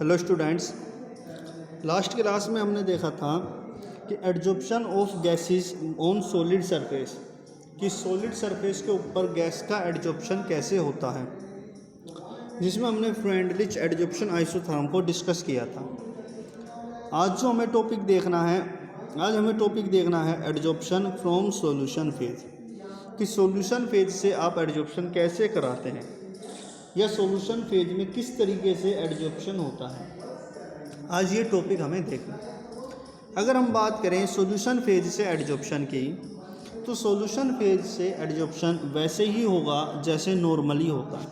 Hello students, last class में हमने देखा था कि adsorption of gases on solid surface, कि सॉलिड सरफेस के ऊपर गैस का एडजॉर्प्शन कैसे होता है, जिसमें हमने फ्रेंडलिच एडजॉर्प्शन आइसोथर्म को डिस्कस किया था। आज हमें टॉपिक देखना है एडजॉर्प्शन फ्रॉम सॉल्यूशन फेज, कि सॉल्यूशन फेज से आप एडजॉर्प्शन कैसे कराते हैं या सॉल्यूशन फेज में किस तरीके से एडजॉर्प्शन होता है। आज ये टॉपिक हमें देखना है। अगर हम बात करें सॉल्यूशन फेज से एडजॉर्प्शन की, तो सॉल्यूशन फेज से एडजॉर्प्शन वैसे ही होगा जैसे नॉर्मली होता है।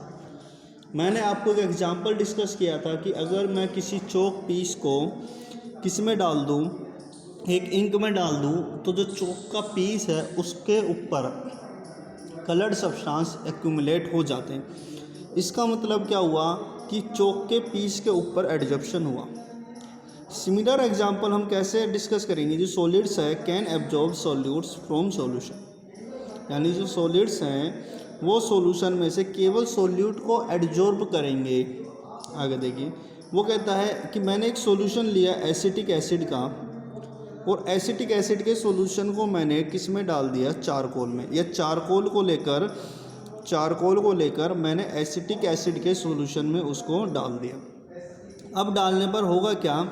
मैंने आपको एक एग्जांपल डिस्कस किया था कि अगर मैं किसी चौक पीस को किस में डाल दूं, एक इंक में डाल दूं, तो जो चौक का पीस है उसके ऊपर कलर्ड सब्सटेंस एक्यूमुलेट हो जाते हैं। इसका मतलब क्या हुआ कि चौक के पीस के ऊपर एडजॉर्प्शन हुआ। सिमिलर एग्जांपल हम कैसे डिस्कस करेंगे, जो सॉलिड्स है can absorb solutes from solution, यानी जो सॉलिड्स हैं वो सॉल्यूशन में से केवल सॉल्यूट को एडजॉर्ब करेंगे। आगे देखिए, वो कहता है कि मैंने एक सॉल्यूशन लिया एसिटिक एसिड का, और एसिटिक एसिड के सॉल्यूशन को मैंने किस में डाल दिया, चारकोल में, या चारकोल को लेकर मैंने एसिटिक एसिड के सॉल्यूशन में उसको डाल दिया। अब डालने पर होगा क्या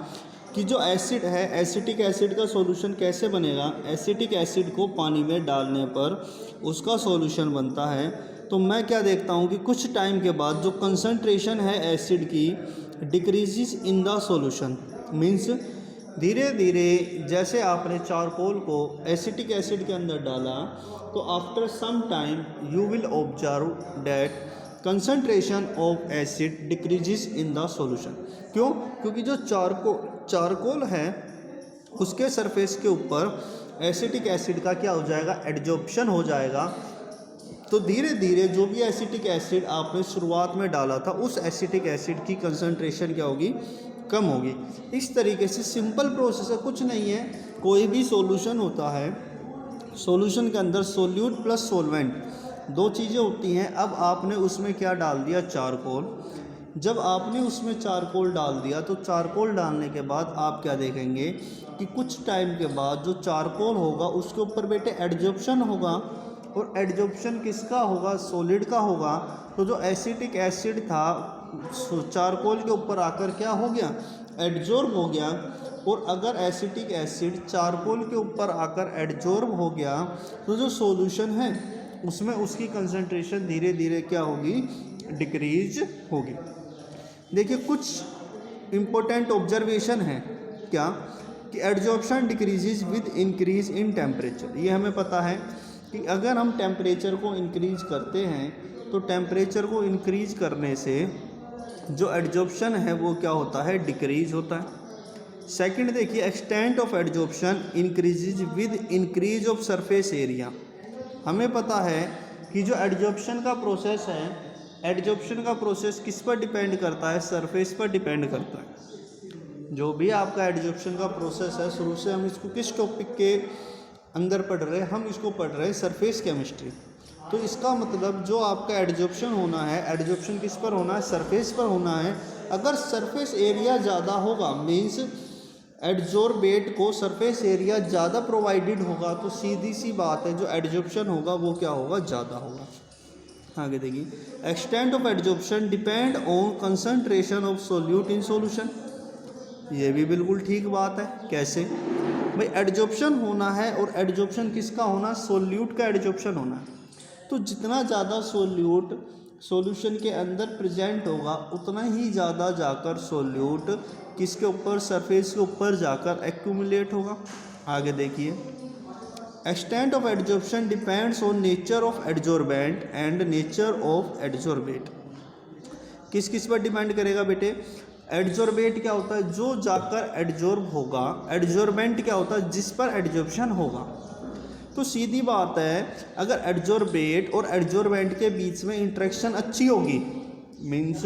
कि जो एसिड है, एसिटिक एसिड का सॉल्यूशन कैसे बनेगा, एसिटिक एसिड को पानी में डालने पर उसका सॉल्यूशन बनता है। तो मैं क्या देखता हूँ कि कुछ टाइम के बाद जो कंसंट्रेशन है एसिड की decreases in the solution, means धीरे धीरे जैसे आपने चारकोल को एसिटिक एसिड के अंदर डाला, तो after some time you will observe that concentration of acid decreases in the solution. क्यों? क्योंकि जो चारकोल है उसके सरफेस के ऊपर एसिटिक एसिड का क्या हो जाएगा, एडजॉर्प्शन हो जाएगा। तो धीरे धीरे जो भी एसिटिक एसिड आपने शुरुआत में डाला था उस एसिटिक एसिड की कंसंट्रेशन क्या होगी, कम होगी। इस तरीके से सिंपल प्रोसेस है, कुछ नहीं है। कोई भी सॉल्यूशन होता है, सॉल्यूशन के अंदर सोल्यूट प्लस सॉल्वेंट दो चीज़ें होती हैं। अब आपने उसमें क्या डाल दिया, चारकोल। जब आपने उसमें चारकोल डाल दिया, तो चारकोल डालने के बाद आप क्या देखेंगे कि कुछ टाइम के बाद जो चारकोल होगा उसके ऊपर बेटे एडजॉर्प्शन होगा, और एडजॉर्प्शन किसका होगा, सॉलिड का होगा। तो जो एसिटिक एसिड था चारकोल के ऊपर आकर क्या हो गया, एडजॉर्ब हो गया। और अगर एसिटिक एसिड चारकोल के ऊपर आकर एडजॉर्ब हो गया, तो जो सॉल्यूशन है उसमें उसकी कंसंट्रेशन धीरे धीरे क्या होगी, डिक्रीज होगी। देखिए, कुछ इम्पोर्टेंट ऑब्जर्वेशन है क्या, कि adsorption decreases with increase in temperature. ये हमें पता है कि अगर हम टेम्परेचर को इंक्रीज करते हैं, तो टेम्परेचर को इंक्रीज करने से जो एडजॉर्प्शन है वो क्या होता है, डिक्रीज होता है। सेकंड देखिए, extent of adsorption increases with increase of surface area. हमें पता है कि जो एडजॉर्प्शन का प्रोसेस है, एडजॉर्प्शन का प्रोसेस किस पर डिपेंड करता है, सरफेस पर डिपेंड करता है। जो भी आपका एडजॉर्प्शन का प्रोसेस है, शुरू से हम इसको किस टॉपिक के अंदर पढ़ रहे हैं, हम इसको पढ़ रहे हैं सरफेस केमिस्ट्री। तो इसका मतलब जो आपका एडजॉर्प्शन होना है, एडजॉर्प्शन किस पर होना है, सरफेस पर होना है। अगर सरफेस एरिया ज़्यादा होगा, मीन्स एडजॉर्बेट को सरफेस एरिया ज़्यादा प्रोवाइडेड होगा, तो सीधी सी बात है जो एडजॉर्प्शन होगा वो क्या होगा, ज़्यादा होगा। आगे देखिए, extent of adsorption depend on concentration of solute in solution. ये भी बिल्कुल ठीक बात है। कैसे भाई, एडजॉर्प्शन होना है, और एडजॉर्प्शन किसका होना, सोल्यूट का एडजॉर्प्शन होना है। तो जितना ज़्यादा सोल्यूट सॉल्यूशन के अंदर प्रेजेंट होगा, उतना ही ज़्यादा जाकर सोल्यूट किसके ऊपर, सरफेस के ऊपर जाकर एक्यूमुलेट होगा। आगे देखिए, extent of adsorption depends on nature of adsorbent and nature of adsorbate. किस किस पर डिपेंड करेगा बेटे, एडजॉर्बेट क्या होता है, जो जाकर एडजॉर्ब होगा, एडजॉर्बेंट क्या होता है, जिस पर एडजॉर्प्शन होगा। तो सीधी बात है, अगर एडजॉर्बेट और एडजॉर्बेंट के बीच में इंटरेक्शन अच्छी होगी, मीन्स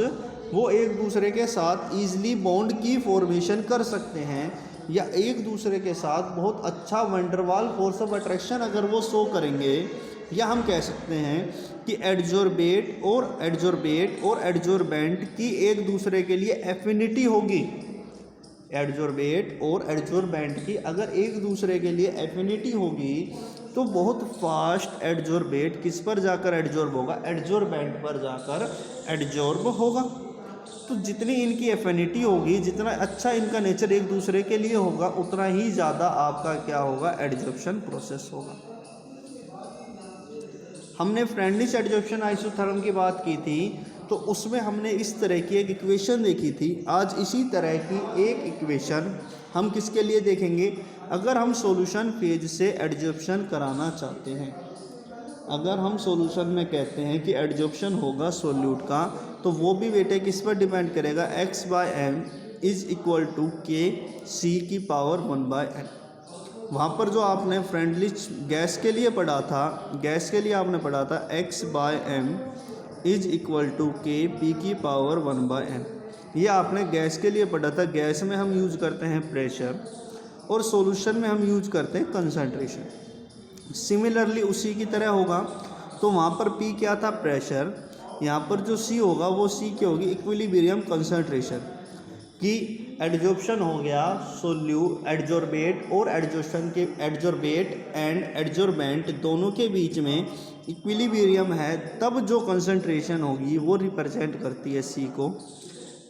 वो एक दूसरे के साथ ईजिली बॉन्ड की फॉर्मेशन कर सकते हैं, या एक दूसरे के साथ बहुत अच्छा वंडरवाल फोर्स ऑफ अट्रैक्शन अगर वो शो करेंगे, या हम कह सकते हैं कि एडजॉर्बेट और एडजॉर्बेंट की एक दूसरे के लिए एफिनिटी होगी। एडजॉर्बेट और एडजॉर्बेंट की अगर एक दूसरे के लिए एफिनिटी होगी तो बहुत फास्ट एडजॉर्बेट किस पर जाकर एडजॉर्ब होगा, एडजॉर्बेंट पर जाकर एडजॉर्ब होगा। तो जितनी इनकी एफिनिटी होगी, जितना अच्छा इनका नेचर एक दूसरे के लिए होगा, उतना ही ज़्यादा आपका क्या होगा, एडजॉर्प्शन प्रोसेस होगा। हमने फ्रेंडलिश एडजॉर्प्शन आइसोथर्म की बात की थी, तो उसमें हमने इस तरह की एक इक्वेशन देखी थी। आज इसी तरह की एक इक्वेशन हम किसके लिए देखेंगे, अगर हम सॉल्यूशन फेज से एडजॉर्प्शन कराना चाहते हैं। अगर हम सॉल्यूशन में कहते हैं कि एडजॉर्प्शन होगा सॉल्यूट का, तो वो भी बेटे किस पर डिपेंड करेगा, x/m इज इक्वल टू के सी की पावर 1/n। वहाँ पर जो आपने फ्रेंडलिश गैस के लिए पढ़ा था, गैस के लिए आपने पढ़ा था x/m इज इक्वल टू के पी की पावर 1/n। ये आपने गैस के लिए पढ़ा था। गैस में हम यूज़ करते हैं प्रेशर और सॉल्यूशन में हम यूज़ करते हैं कंसंट्रेशन। सिमिलरली उसी की तरह होगा। तो वहाँ पर P क्या था, प्रेशर। यहाँ पर जो C होगा वो C क्या होगी, इक्विलिब्रियम कंसंट्रेशन। कि एडजॉर्प्शन हो गया एडजॉर्बेट और एडजॉर्प्शन के, एडजॉर्बेट एंड एडजॉर्बेंट दोनों के बीच में इक्विलिब्रियम है, तब जो कंसंट्रेशन होगी वो रिप्रेजेंट करती है C को।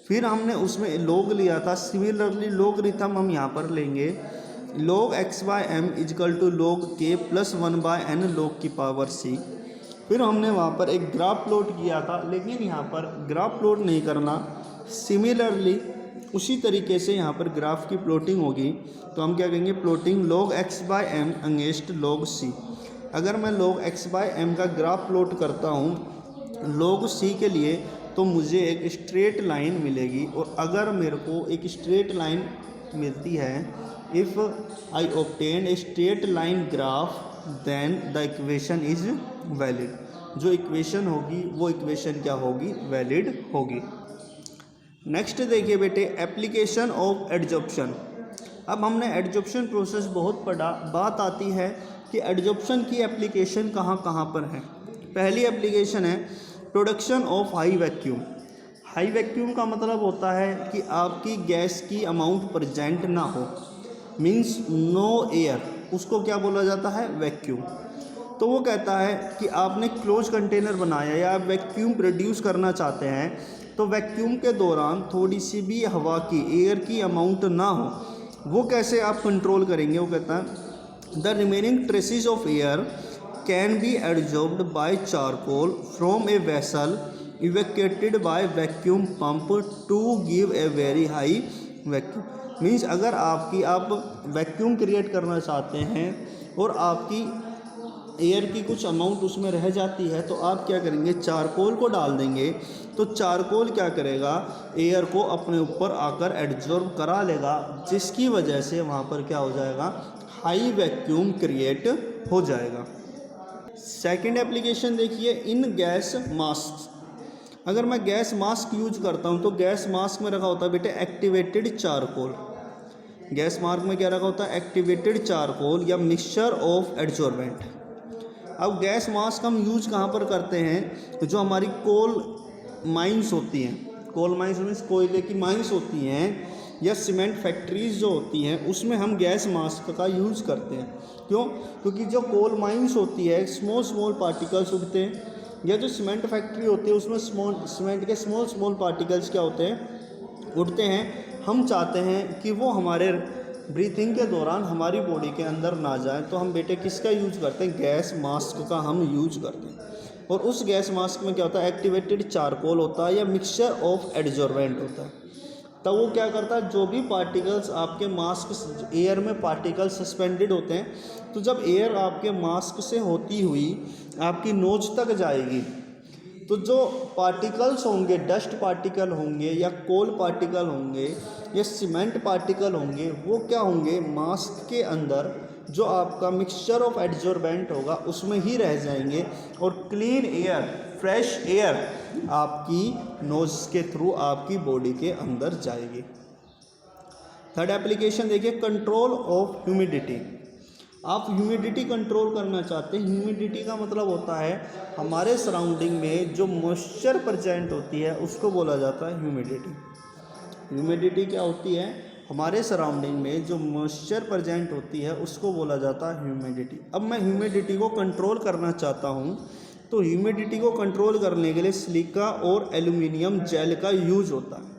फिर हमने उसमें लॉग लिया था। सिमिलरली लॉगरिथम हम यहाँ पर लेंगे, log x/m is equal to log k plus 1/n log की पावर c। फिर हमने वहाँ पर एक ग्राफ प्लॉट किया था, लेकिन यहाँ पर ग्राफ प्लॉट नहीं करना। सिमिलरली उसी तरीके से यहाँ पर ग्राफ की प्लॉटिंग होगी, तो हम क्या कहेंगे, plotting log x/m against log c। अगर मैं log x/m का ग्राफ प्लॉट करता हूँ log c के लिए, तो मुझे एक स्ट्रेट लाइन मिलेगी। और अगर मेरे को एक स्ट्रेट लाइन मिलती है, if I obtain a straight line graph then the equation is valid. जो इक्वेशन होगी वो इक्वेशन क्या होगी, वैलिड होगी। नेक्स्ट देखिए बेटे, एप्लीकेशन ऑफ एडजॉर्प्शन। अब हमने एडजॉर्प्शन प्रोसेस बहुत पढ़ा। बात आती है कि एडजॉर्प्शन की एप्लीकेशन कहाँ कहाँ पर है। पहली एप्लीकेशन है production of high vacuum. High vacuum का मतलब होता है कि आपकी गैस की अमाउंट प्रेजेंट ना हो, मीन्स नो एयर, उसको क्या बोला जाता है, वैक्यूम। तो वो कहता है कि आपने क्लोज कंटेनर बनाया या आप वैक्यूम प्रोड्यूस करना चाहते हैं, तो वैक्यूम के दौरान थोड़ी सी भी हवा की, एयर की अमाउंट ना हो, वो कैसे आप कंट्रोल करेंगे। वो कहता है the remaining traces of air can be absorbed by charcoal from a vessel evacuated by vacuum pump to give a very high vacuum. Means अगर आप वैक्यूम क्रिएट करना चाहते हैं और आपकी एयर की कुछ अमाउंट उसमें रह जाती है, तो आप क्या करेंगे, चारकोल को डाल देंगे। तो चारकोल क्या करेगा, एयर को अपने ऊपर आकर एब्जॉर्ब करा लेगा, जिसकी वजह से वहाँ पर क्या हो जाएगा, हाई वैक्यूम क्रिएट हो जाएगा। सेकेंड एप्लीकेशन देखिए, इन गैस मास्क। अगर मैं गैस मास्क यूज करता हूँ, तो गैस मास्क में रखा होता है बेटे एक्टिवेटेड चारकोल। गैस मास्क में क्या रखा होता है, एक्टिवेटेड चारकोल या मिक्सचर ऑफ एडजॉर्बेंट। अब गैस मास्क हम यूज कहाँ पर करते हैं, जो हमारी कोल माइंस होती हैं, कोल माइंस मीन्स कोयले की माइंस होती हैं, या सीमेंट फैक्ट्रीज जो होती हैं, उसमें हम गैस मास्क का यूज़ करते हैं। क्यों, क्योंकि जो कोल माइंस होती है स्मॉल स्मॉल पार्टिकल्स उठते हैं, या जो सीमेंट फैक्ट्री होती है उसमें सीमेंट के स्मॉल स्मॉल पार्टिकल्स क्या होते हैं, उठते हैं। हम चाहते हैं कि वो हमारे ब्रीथिंग के दौरान हमारी बॉडी के अंदर ना जाए, तो हम बेटे किसका यूज करते हैं, गैस मास्क का हम यूज करते हैं। और उस गैस मास्क में क्या होता है, एक्टिवेटेड चारकोल होता है या मिक्सचर ऑफ एडजॉर्बेंट होता है। तब वो क्या करता है, जो भी पार्टिकल्स आपके मास्क, एयर में पार्टिकल्स सस्पेंडेड होते हैं, तो जब एयर आपके मास्क से होती हुई आपकी नोज तक जाएगी, तो जो पार्टिकल्स होंगे, डस्ट पार्टिकल होंगे या कोल पार्टिकल होंगे या सीमेंट पार्टिकल होंगे, वो क्या होंगे, मास्क के अंदर जो आपका मिक्सचर ऑफ एडजॉर्बेंट होगा उसमें ही रह जाएंगे, और क्लीन एयर, फ्रेश एयर आपकी नोज के थ्रू आपकी बॉडी के अंदर जाएगी। थर्ड एप्लीकेशन देखिए, कंट्रोल ऑफ ह्यूमिडिटी। आप ह्यूमिडिटी कंट्रोल करना चाहते हैं। ह्यूमिडिटी का मतलब होता है हमारे सराउंडिंग में जो मॉइस्चर प्रेजेंट होती है उसको बोला जाता है ह्यूमिडिटी। ह्यूमिडिटी क्या होती है? हमारे सराउंडिंग में जो मॉइस्चर प्रेजेंट होती है उसको बोला जाता है ह्यूमिडिटी। अब मैं ह्यूमिडिटी को कंट्रोल करना चाहता हूँ, तो ह्यूमिडिटी को कंट्रोल करने के लिए सिलिका और एल्यूमिनियम जेल का यूज होता है।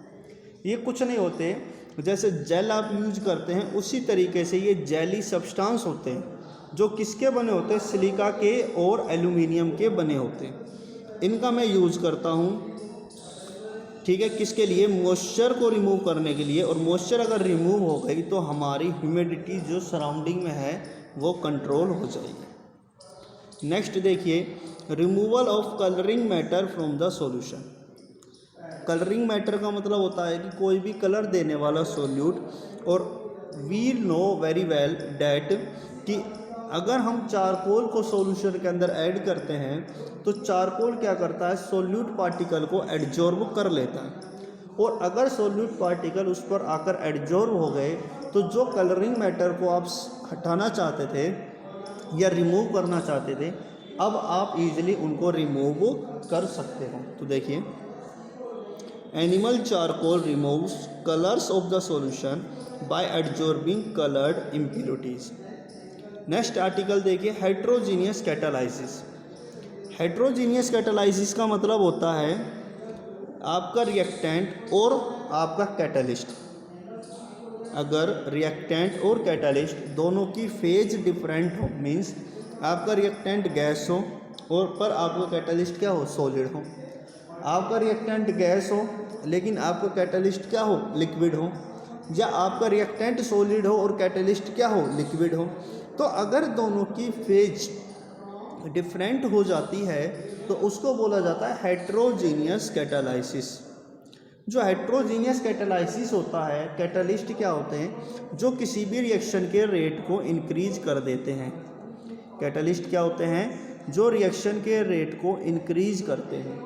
ये कुछ नहीं होते, जैसे जेल आप यूज करते हैं उसी तरीके से ये जेली सब्सटेंस होते हैं जो किसके बने होते हैं? सिलिका के और एल्यूमिनियम के बने होते हैं। इनका मैं यूज़ करता हूँ, ठीक है, किसके लिए? मॉइस्चर को रिमूव करने के लिए। और मॉइस्चर अगर रिमूव हो गई तो हमारी ह्यूमिडिटी जो सराउंडिंग में है वो कंट्रोल हो जाएगी। नेक्स्ट देखिए, removal of colouring matter from the solution. Colouring matter का मतलब होता है कि कोई भी कलर देने वाला सोल्यूट, और we know very well that कि अगर हम चारकोल को सॉल्यूशन के अंदर ऐड करते हैं तो चारकोल क्या करता है? सोल्यूट पार्टिकल को एडजॉर्ब कर लेता है। और अगर सोल्यूट पार्टिकल उस पर आकर एडजॉर्ब हो गए तो जो कलरिंग मैटर को आप हटाना चाहते थे या रिमूव करना चाहते थे, अब आप इजीली उनको रिमूव कर सकते हो। तो देखिए, animal charcoal removes colours of the solution by adsorbing coloured impurities. Next article देखिए, हेट्रोजीनियस कैटालाइसिस। हेट्रोजीनियस कैटालाइसिस का मतलब होता है आपका रिएक्टेंट और आपका कैटालिस्ट। अगर रिएक्टेंट और कैटालिस्ट दोनों की फेज डिफरेंट हो, मीन्स आपका रिएक्टेंट गैस हो और पर आपका कैटालिस्ट क्या हो? सॉलिड हो। आपका रिएक्टेंट गैस हो लेकिन आपका कैटालिस्ट क्या हो? लिक्विड हो। या आपका रिएक्टेंट सॉलिड हो और कैटालिस्ट क्या हो? लिक्विड हो। तो अगर दोनों की फेज डिफरेंट हो जाती है तो उसको बोला जाता है हेट्रोजीनियस कैटालाइसिस। जो हेट्रोजीनियस कैटालाइसिस होता है, कैटालिस्ट क्या होते हैं? जो किसी भी रिएक्शन के रेट को इंक्रीज कर देते हैं। कैटालिस्ट क्या होते हैं? जो रिएक्शन के रेट को इंक्रीज करते हैं।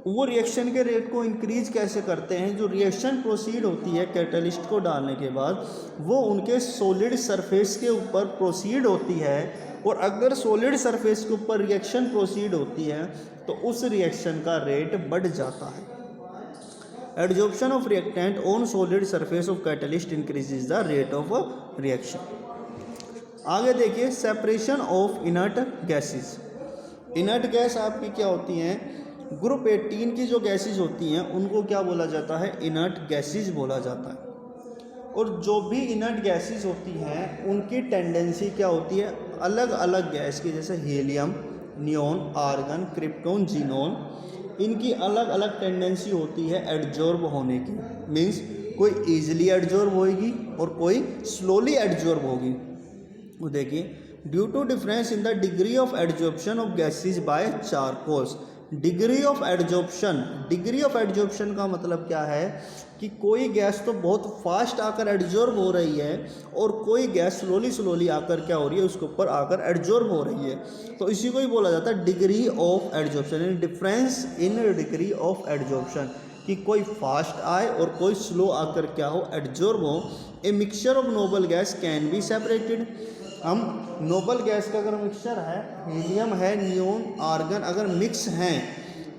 वो रिएक्शन के रेट को इंक्रीज कैसे करते हैं? जो रिएक्शन प्रोसीड होती है कैटालिस्ट को डालने के बाद, वो उनके सॉलिड सरफेस के ऊपर प्रोसीड होती है, और अगर सॉलिड सरफेस के ऊपर रिएक्शन प्रोसीड होती है तो उस रिएक्शन का रेट बढ़ जाता है। Adsorption of reactant on solid surface of catalyst increases the rate of reaction. आगे देखिए, separation of inert gases. Inert gas आपकी क्या होती हैं? ग्रुप 18 की जो गैसेज होती हैं उनको क्या बोला जाता है? इनर्ट गैसेज बोला जाता है। और जो भी इनर्ट गैसेज होती हैं उनकी टेंडेंसी क्या होती है? अलग अलग गैस की, जैसे helium, neon, argon, krypton, xenon, इनकी अलग अलग टेंडेंसी होती है एडजॉर्ब होने की। मीन्स कोई ईजिली एडजॉर्ब होगी और कोई स्लोली एडजॉर्ब होगी। वो देखिए, due to difference in the degree of adsorption of gases by charcoals. Degree of adsorption, degree of adsorption का मतलब क्या है कि कोई गैस तो बहुत फास्ट आकर एडजॉर्ब हो रही है और कोई गैस स्लोली आकर क्या हो रही है? उसके ऊपर आकर एडजॉर्ब हो रही है। तो इसी को ही बोला जाता है डिग्री ऑफ एडजॉर्प्शन, यानी difference in degree of adsorption, कि कोई फास्ट आए और कोई स्लो आकर क्या हो? एडजॉर्ब हो। A mixture of noble gas can be separated. हम नोबल गैस का अगर मिक्सचर है, हीलियम है, नियॉन, आर्गन, अगर मिक्स हैं,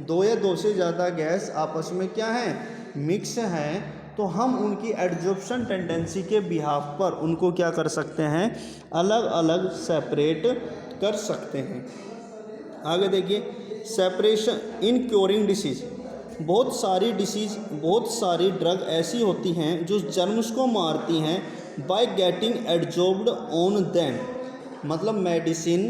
दो या दो से ज़्यादा गैस आपस में क्या है? मिक्स हैं, तो हम उनकी एडजॉर्प्शन टेंडेंसी के बिहाफ पर उनको क्या कर सकते हैं? अलग अलग सेपरेट कर सकते हैं। आगे देखिए, सेपरेशन इन क्योरिंग डिसीज। बहुत सारी डिसीज, बहुत सारी ड्रग ऐसी होती हैं जो जर्म्स को मारती हैं बाय गेटिंग एडजॉर्ब्ड ऑन देम। मतलब मेडिसिन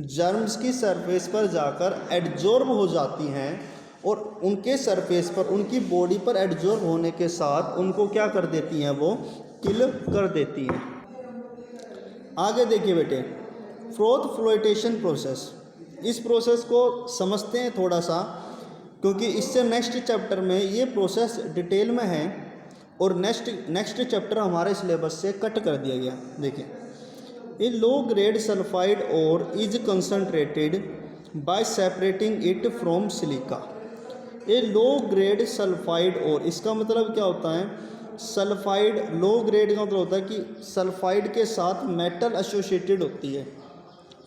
जर्म्स की सरफेस पर जाकर एडजॉर्ब हो जाती हैं और उनके सरफेस पर, उनकी बॉडी पर एडजॉर्ब होने के साथ उनको क्या कर देती हैं? वो किल कर देती हैं। आगे देखिए बेटे, फोर्थ फ्लोटेशन प्रोसेस। इस प्रोसेस को समझते हैं थोड़ा सा, क्योंकि इससे नेक्स्ट चैप्टर में ये प्रोसेस डिटेल में है और नेक्स्ट चैप्टर हमारे सिलेबस से कट कर दिया गया। देखिए, ए लो ग्रेड सल्फाइड और is concentrated bye separating it from silica. A low grade sulphide और, इसका मतलब क्या होता है? सल्फाइड लो ग्रेड का मतलब होता है कि सल्फाइड के साथ मेटल एसोसिएटेड होती है।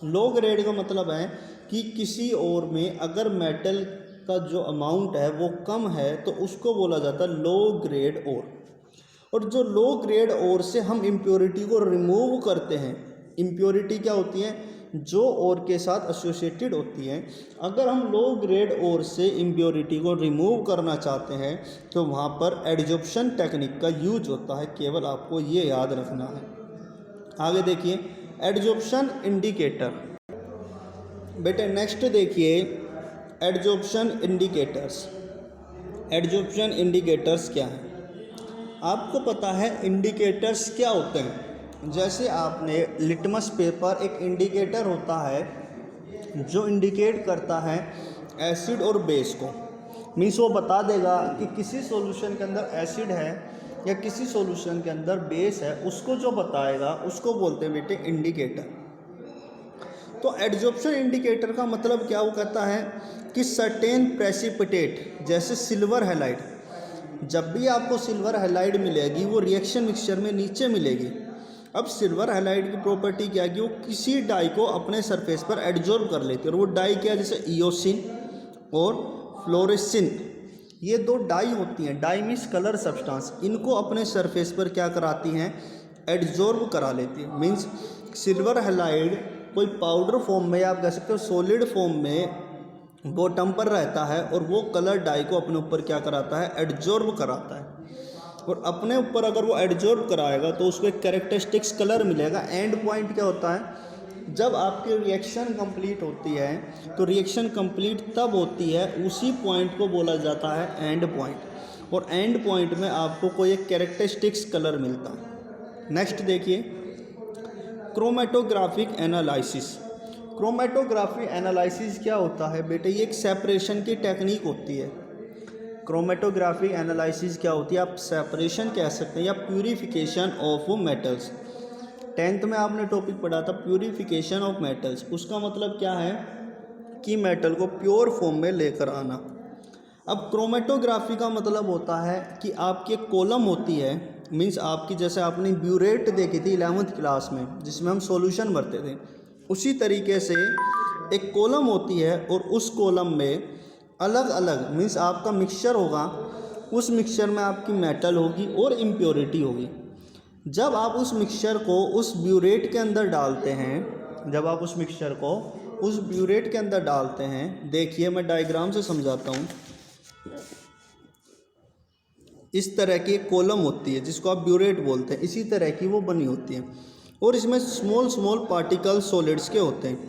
लो ग्रेड का मतलब है कि किसी और में अगर मेटल का जो अमाउंट है वो कम है तो उसको बोला जाता है लो ग्रेड ओर। और जो लो ग्रेड ओर से हम इम्प्योरिटी को रिमूव करते हैं, इम्प्योरिटी क्या होती है, जो ओर के साथ एसोसिएटेड होती है। अगर हम लो ग्रेड ओर से इम्प्योरिटी को रिमूव करना चाहते हैं तो वहाँ पर एडजॉर्प्शन टेक्निक का यूज होता है, केवल आपको ये याद रखना है। आगे देखिए एडजॉर्प्शन इंडिकेटर। बेटे नेक्स्ट देखिए एडजॉर्प्शन इंडिकेटर्स। एडजॉर्प्शन इंडिकेटर्स क्या है? आपको पता है इंडिकेटर्स क्या होते हैं? जैसे आपने लिटमस पेपर एक इंडिकेटर होता है जो इंडिकेट करता है एसिड और बेस को, मीन्स वो बता देगा कि किसी सॉल्यूशन के अंदर एसिड है या किसी सॉल्यूशन के अंदर बेस है, उसको जो बताएगा उसको बोलते हैं बेटे इंडिकेटर। तो एडजॉर्प्शन इंडिकेटर का मतलब क्या, वो कहता है कि सर्टेन प्रेसिपिटेट, जैसे सिल्वर हैलाइड, जब भी आपको सिल्वर हैलाइड मिलेगी वो रिएक्शन मिक्सचर में नीचे मिलेगी। अब सिल्वर हैलाइड की प्रॉपर्टी क्या है कि वो किसी डाई को अपने सरफेस पर एडजॉर्ब कर लेती है, और वो डाई क्या है, जैसे इयोसिन और फ्लोरेसिन, ये दो डाई होती हैं। डाई मीन्स कलर सब्सटेंस, इनको अपने सरफेस पर क्या कराती हैं, एडजॉर्ब करा लेती है। मीन्स सिल्वर हैलाइड कोई पाउडर फॉर्म में या आप कह सकते हो सॉलिड फॉर्म में बॉटम पर रहता है और वो कलर डाई को अपने ऊपर क्या कराता है, एडजॉर्ब कराता है। और अपने ऊपर अगर वो एडजॉर्ब कराएगा तो उसको एक कैरेक्टरिस्टिक्स कलर मिलेगा। एंड पॉइंट क्या होता है, जब आपकी रिएक्शन कंप्लीट होती है तो रिएक्शन कंप्लीट तब होती है, उसी पॉइंट को बोला जाता है एंड पॉइंट, और एंड पॉइंट में आपको कोई एक कैरेक्टरिस्टिक्स कलर मिलता है। नेक्स्ट देखिए क्रोमेटोग्राफिक एनालिसिस। क्रोमेटोग्राफी एनालिसिस क्या होता है बेटे, ये एक सेपरेशन की टेक्निक होती है। क्रोमेटोग्राफिक एनालिसिस क्या होती है, आप सेपरेशन कह सकते हैं या प्यूरिफिकेशन ऑफ मेटल्स। 10th में आपने टॉपिक पढ़ा था प्यूरिफिकेशन ऑफ मेटल्स। उसका मतलब क्या है कि मेटल को प्योर फॉर्म में लेकर आना। अब क्रोमेटोग्राफी का मतलब होता है कि आपकी एक कॉलम होती है, मीन्स आपकी, जैसे आपने ब्यूरेट देखी थी 11th क्लास में जिसमें हम सॉल्यूशन भरते थे, उसी तरीके से एक कॉलम होती है और उस कॉलम में अलग अलग, मीन्स आपका मिक्सचर होगा, उस मिक्सचर में आपकी मेटल होगी और इम्प्योरिटी होगी। जब आप उस मिक्सचर को उस ब्यूरेट के अंदर डालते हैं, जब आप उस मिक्सचर को उस ब्यूरेट के अंदर डालते हैं, देखिए मैं डायग्राम से समझाता हूँ। इस तरह की एक कॉलम होती है जिसको आप ब्यूरेट बोलते हैं, इसी तरह की वो बनी होती है और इसमें स्मॉल स्मॉल पार्टिकल सॉलिड्स के होते हैं,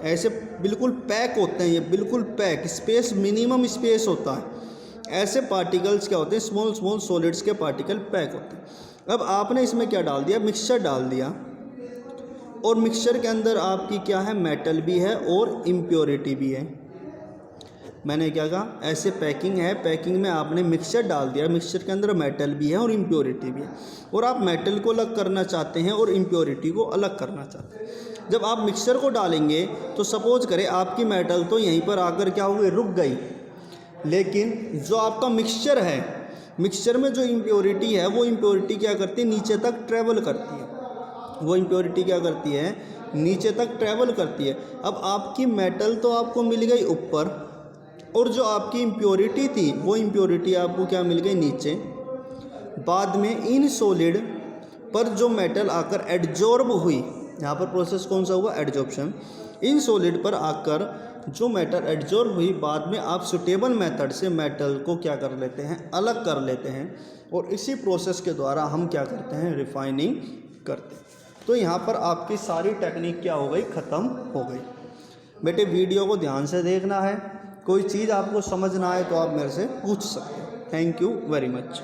ऐसे बिल्कुल पैक होते हैं, ये बिल्कुल पैक, स्पेस मिनिमम स्पेस होता है। ऐसे पार्टिकल्स क्या होते हैं, स्मॉल स्मॉल सॉलिड्स के पार्टिकल पैक होते हैं। अब आपने इसमें क्या डाल दिया, मिक्सचर डाल दिया, और मिक्सचर के अंदर आपकी क्या है, मेटल भी है और इम्प्योरिटी भी है। मैंने क्या कहा, ऐसे पैकिंग है, पैकिंग में आपने मिक्सचर डाल दिया, मिक्सचर के अंदर मेटल भी है और इम्प्योरिटी भी है, और आप मेटल को अलग करना चाहते हैं और इम्प्योरिटी को अलग करना चाहते हैं। जब आप मिक्सचर को डालेंगे तो सपोज करें आपकी मेटल तो यहीं पर आकर क्या हुई, रुक गई, लेकिन जो आपका मिक्सचर है, मिक्सचर में जो इम्प्योरिटी है वो इम्प्योरिटी क्या करती है, नीचे तक ट्रैवल करती है। वो इम्प्योरिटी क्या करती है, नीचे तक ट्रैवल करती है। अब आपकी मेटल तो आपको मिल गई ऊपर, और जो आपकी इम्प्योरिटी थी वो इम्प्योरिटी आपको क्या मिल गई, नीचे। बाद में इन सॉलिड पर जो मेटल आकर एडजॉर्ब हुई, यहाँ पर प्रोसेस कौन सा हुआ, एडजॉर्प्शन। इन सॉलिड पर आकर जो मेटल एडजॉर्ब हुई, बाद में आप सुटेबल मेथड से मेटल को क्या कर लेते हैं, अलग कर लेते हैं, और इसी प्रोसेस के द्वारा हम क्या करते हैं, रिफाइनिंग करते हैं। तो यहाँ पर आपकी सारी टेक्निक क्या हो गई, ख़त्म हो गई। बेटे वीडियो को ध्यान से देखना है, कोई चीज़ आपको समझ ना आए तो आप मेरे से पूछ सकते हैं। Thank you very much.